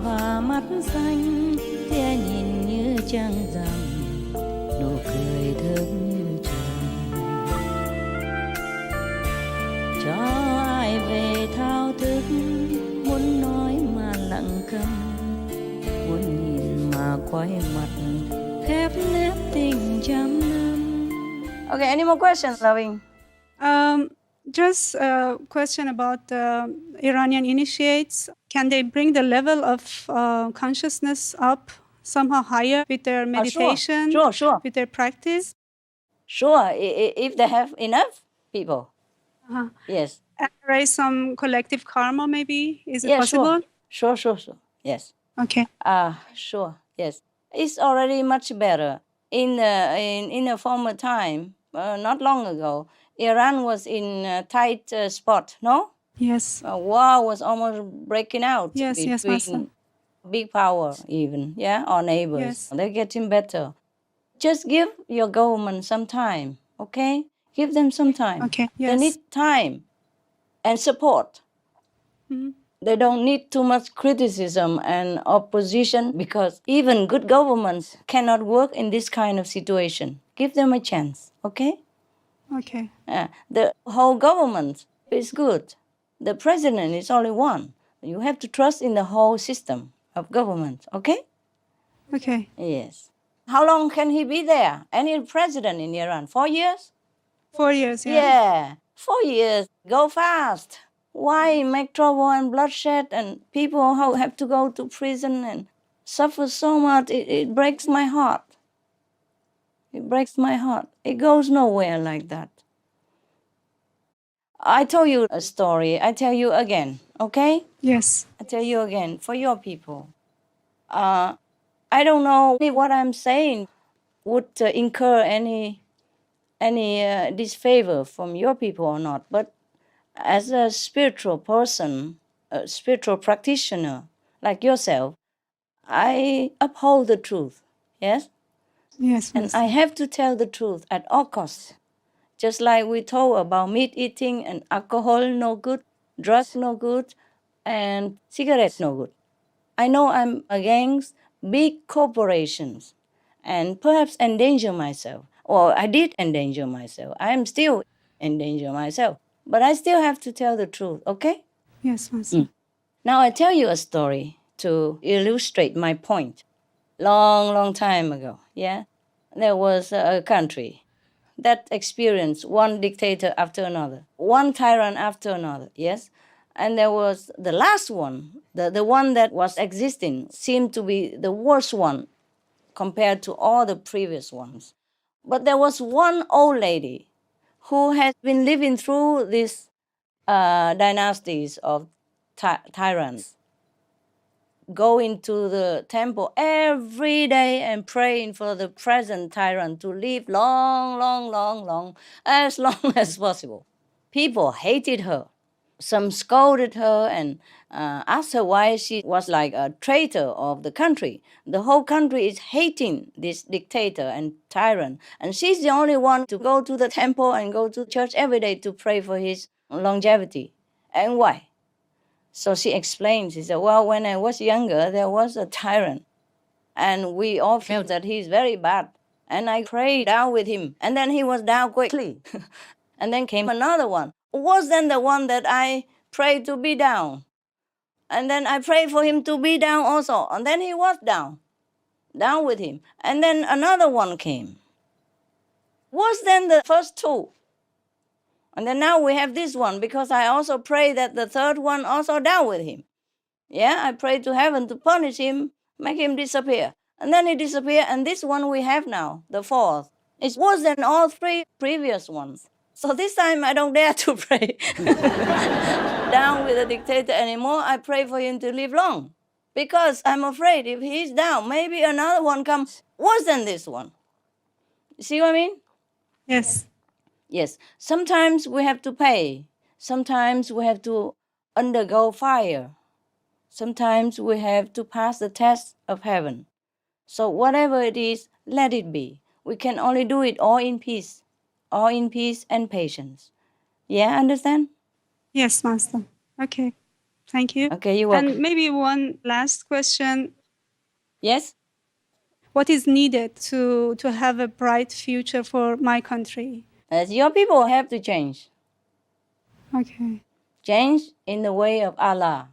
và mắt xanh, tia nhìn như trăng rằm, nụ cười thơm như trầm. Cho ai về thao thức, muốn nói mà lặng câm, muốn nhìn mà quay mặt, khép nép tình trăm năm. Okay, any more questions, Loving? Just a question about Iranian initiates. Can they bring the level of consciousness up somehow higher with their meditation, Sure. with their practice? Sure, if they have enough people. Uh-huh. Yes. And raise some collective karma, maybe? Is it Yeah, possible? Sure. Yes. Okay. Sure. Yes. It's already much better. In a former time, not long ago, Iran was in a tight spot, no? Yes. War was almost breaking out Yes, Master. between big power even, yeah, or neighbors. Yes. They're getting better. Just give your government some time, okay? Give them some time. Okay, They yes. need time and support. Mhm. They don't need too much criticism and opposition, because even good governments cannot work in this kind of situation. Give them a chance, okay? Okay. The whole government is good. The president is only one. You have to trust in the whole system of government, okay? Okay. Yes. How long can he be there? Any president in Iran? 4 years? 4 years, yeah. Yeah. 4 years. Go fast. Why make trouble and bloodshed and people who have to go to prison and suffer so much? It breaks my heart. It breaks my heart. It goes nowhere like that. I told you a story. I tell you again, okay? Yes. I tell you again, for your people. I don't know if what I'm saying would incur any disfavor from your people or not, but as a spiritual person, a spiritual practitioner like yourself, I uphold the truth, yes? Yes, And Master. I have to tell the truth at all costs. Just like we told about meat eating and alcohol no good, drugs no good, and cigarettes no good. I know I'm against big corporations and perhaps endanger myself. Or I did endanger myself. I am still endanger myself. But I still have to tell the truth, okay? Yes, Master. Now I tell you a story to illustrate my point. Long time ago, yeah? There was a country that experienced one dictator after another, one tyrant after another, yes? And there was the last one, the one that was existing, seemed to be the worst one compared to all the previous ones. But there was one old lady who has been living through these dynasties of tyrants, going to the temple every day and praying for the present tyrant to live long, as long as possible. People hated her. Some scolded her and asked her why she was like a traitor of the country. The whole country is hating this dictator and tyrant, and she's the only one to go to the temple and go to church every day to pray for his longevity. And why? So she explains, she said, well, when I was younger, there was a tyrant, and we all felt that he's very bad. And I prayed down with him, and then he was down quickly. And then came another one, worse than the one that I prayed to be down. And then I prayed for him to be down also, and then he was down with him. And then another one came, worse than the first two. And then now we have this one, because I also pray that the third one also down with him. Yeah, I pray to heaven to punish him, make him disappear. And then he disappeared, and this one we have now, the fourth, is worse than all three previous ones. So this time I don't dare to pray down with the dictator anymore. I pray for him to live long, because I'm afraid if he's down, maybe another one comes worse than this one. You see what I mean? Yes. Yes, sometimes we have to pay. Sometimes we have to undergo fire. Sometimes we have to pass the test of heaven. So whatever it is, let it be. We can only do it all in peace and patience. Yeah, understand? Yes, Master. Okay. Thank you. Okay, you're welcome. And maybe one last question. Yes? What is needed to have a bright future for my country? Your people have to change. Okay. Change in the way of Allah.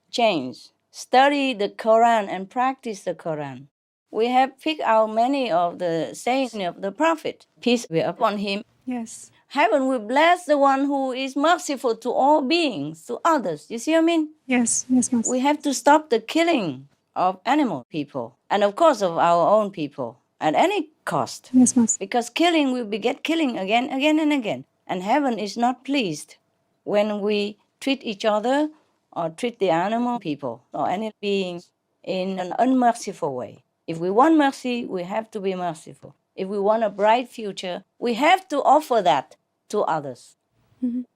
Change. Study the Quran and practice the Quran. We have picked out many of the sayings of the Prophet. Peace be upon him. Yes. Heaven will bless the one who is merciful to all beings, to others. You see what I mean? Yes. Yes, Master. We have to stop the killing of animal people and, of course, of our own people at any cost. Yes, Master. Because killing will beget killing again and again. And heaven is not pleased when we treat each other or treat the animal people or any beings in an unmerciful way. If we want mercy, we have to be merciful. If we want a bright future, we have to offer that to others.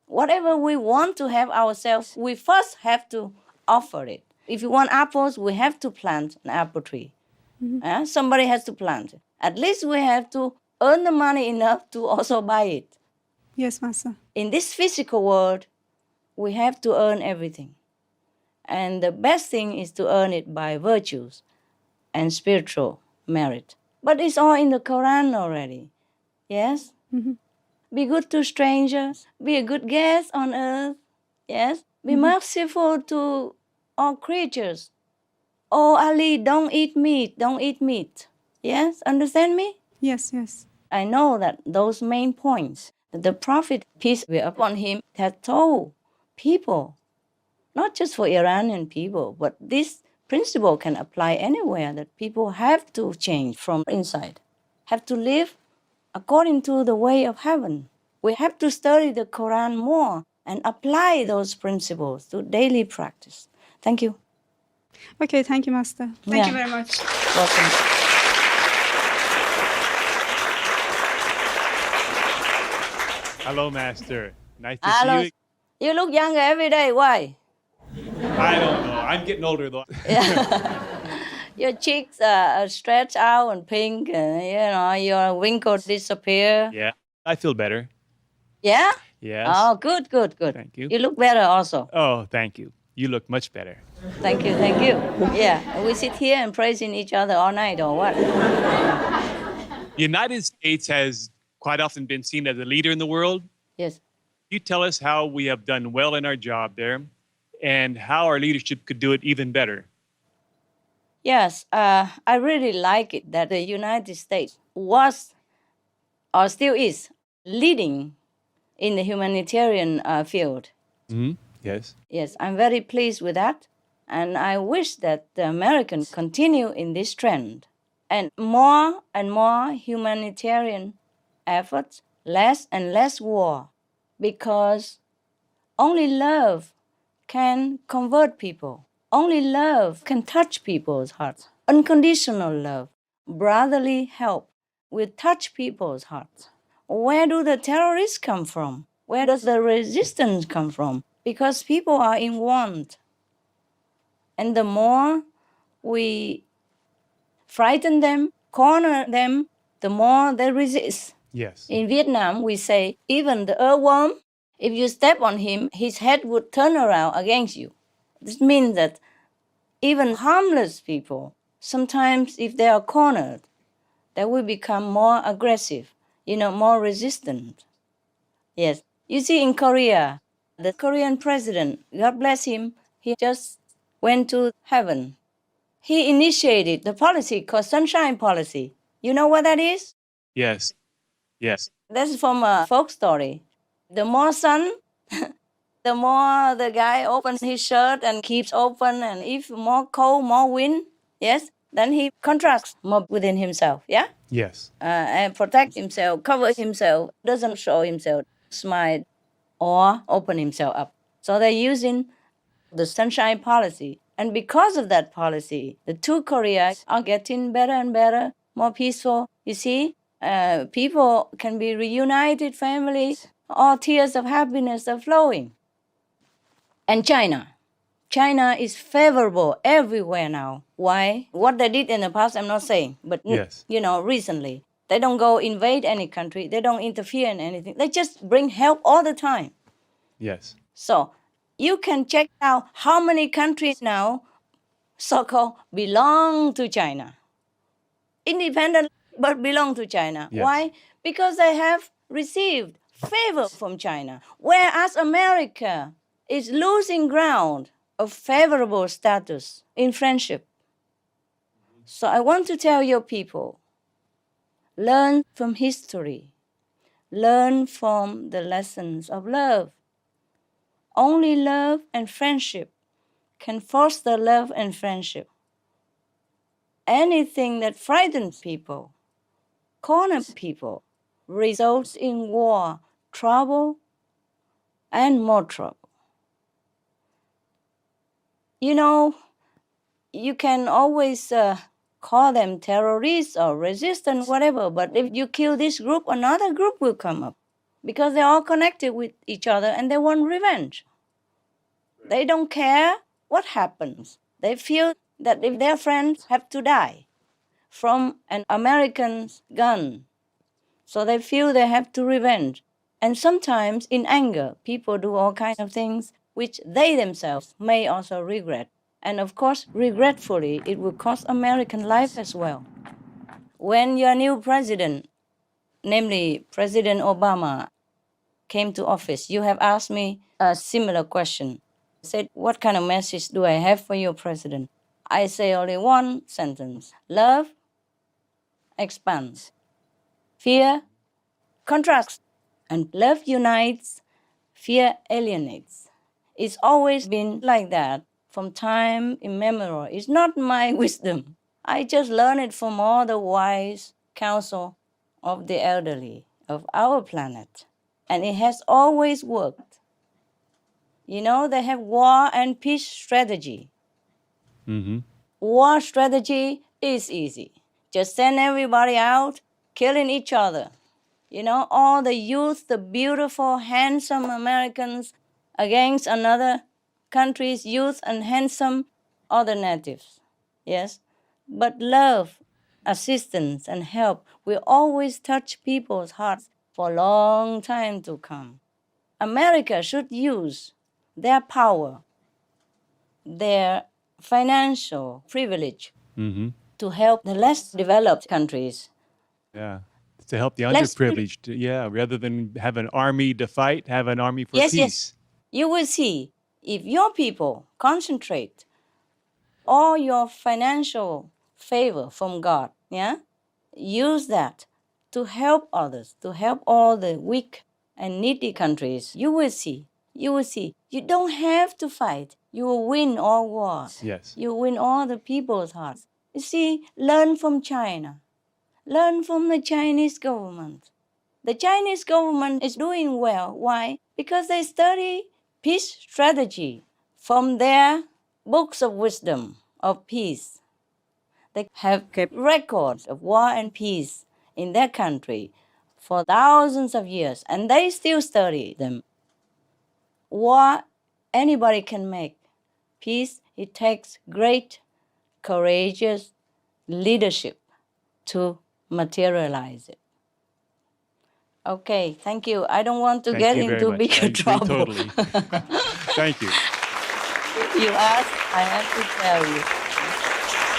Whatever we want to have ourselves, we first have to offer it. If you want apples, we have to plant an apple tree. Somebody has to plant it. At least we have to earn the money enough to also buy it. Yes, Master. In this physical world, we have to earn everything. And the best thing is to earn it by virtues and spiritual merit. But it's all in the Quran already. Yes? Be good to strangers. Be a good guest on earth. Yes? Be merciful to all creatures. Oh, Ali, don't eat meat. Don't eat meat. Yes? Understand me? Yes, yes. I know that those main points that the Prophet, peace be upon him, had told people, not just for Iranian people, but this principle can apply anywhere, that people have to change from inside, have to live according to the way of heaven. We have to study the Quran more and apply those principles to daily practice. Thank you. Okay, thank you, Master. Thank you Yeah. very much. Welcome. Hello, Master. Nice to Hello. see you. You look younger every day. Why? I don't know. I'm getting older, though. Your cheeks are stretched out and pink, and your wrinkles disappear. Yeah, I feel better. Yeah? Yes. Oh, good. Thank you. You look better also. Oh, thank you. You look much better. Thank you. Yeah, we sit here and praising each other all night or what? The United States has quite often been seen as a leader in the world. Yes. You tell us how we have done well in our job there and how our leadership could do it even better. Yes, I really like it that the United States was or still is leading in the humanitarian field. Yes. Yes, I'm very pleased with that. And I wish that the Americans continue in this trend. And more humanitarian efforts, less and less war. Because only love can convert people. Only love can touch people's hearts. Unconditional love, brotherly help will touch people's hearts. Where do the terrorists come from? Where does the resistance come from? Because people are in want. And the more we frighten them, corner them, the more they resist. Yes. In Vietnam, we say, even the earthworm, if you step on him, his head would turn around against you. This means that even harmless people, sometimes if they are cornered, they will become more aggressive, more resistant. Yes. You see, in Korea, the Korean president, God bless him, he just went to heaven. He initiated the policy called Sunshine Policy. You know what that is? Yes. Yes. That's from a folk story. The more sun, the more the guy opens his shirt and keeps open, and if more cold, more wind, yes, then he contracts more within himself, yeah? Yes. And protect himself, cover himself, doesn't show himself, smile, or open himself up. So they're using the Sunshine Policy. And because of that policy, the two Koreas are getting better and better, more peaceful. You see, people can be reunited, families, all tears of happiness are flowing. And China is favorable everywhere now. Why? What they did in the past, I'm not saying, but Yes. Recently, they don't go invade any country. They don't interfere in anything. They just bring help all the time. Yes. So You can check out how many countries now so-called belong to China. Independent but belong to China. Yes. Why? Because they have received favor from China, whereas America is losing ground of favorable status in friendship. So I want to tell your people, learn from history, learn from the lessons of love. Only love and friendship can foster love and friendship. Anything that frightens people, corners people, results in war, trouble, and more trouble. You know, you can always call them terrorists or resistant, whatever, but if you kill this group, another group will come up because they're all connected with each other and they want revenge. They don't care what happens. They feel that if their friends have to die from an American's gun, so they feel they have to revenge. And sometimes in anger, people do all kinds of things which they themselves may also regret. And of course, regretfully, it will cost American life as well. When your new president, namely President Obama, came to office, you have asked me a similar question. Said, what kind of message do I have for your president? I say only one sentence. Love expands. Fear contrasts. And love unites, fear alienates. It's always been like that from time immemorial. It's not my wisdom. I just learned it from all the wise counsel of the elderly of our planet. And it has always worked. You know, they have war and peace strategy. Mm-hmm. War strategy is easy. Just send everybody out, killing each other. You know, all the youth, the beautiful, handsome Americans against another country's youth and handsome other natives. Yes? But love, assistance, and help will always touch people's hearts for a long time to come. America should use their power, their financial privilege Mm-hmm. to help the less developed countries. Yeah. To help the Let's- underprivileged. Yeah. Rather than have an army to fight, have an army for Yes, peace. yes. You will see, if your people concentrate all your financial favor from God, yeah, use that to help others, to help all the weak and needy countries, you will see. You will see. You don't have to fight. You will win all wars. Yes. You win all the people's hearts. You see, learn from China. Learn from the Chinese government. The Chinese government is doing well. Why? Because they study peace strategy from their books of wisdom of peace. They have kept records of war and peace in their country for thousands of years, and they still study them. War, anybody can make. Peace, it takes great, courageous leadership to materialize it. Okay, thank you. I don't want to Thank get you very into much. bigger I agree trouble. totally. Thank you. You asked, I have to tell you.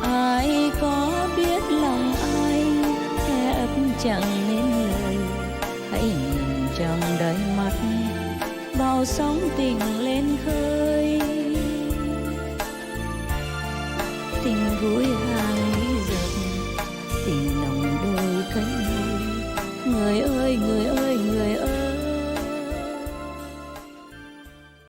Ai có biết lòng ai, ép chẳng nên lời. Hãy nhìn trong đôi mắt, bao sóng tình lên khơi. Tình vui hàng lý dập, tình nồng đôi cánh môi. Người ơi,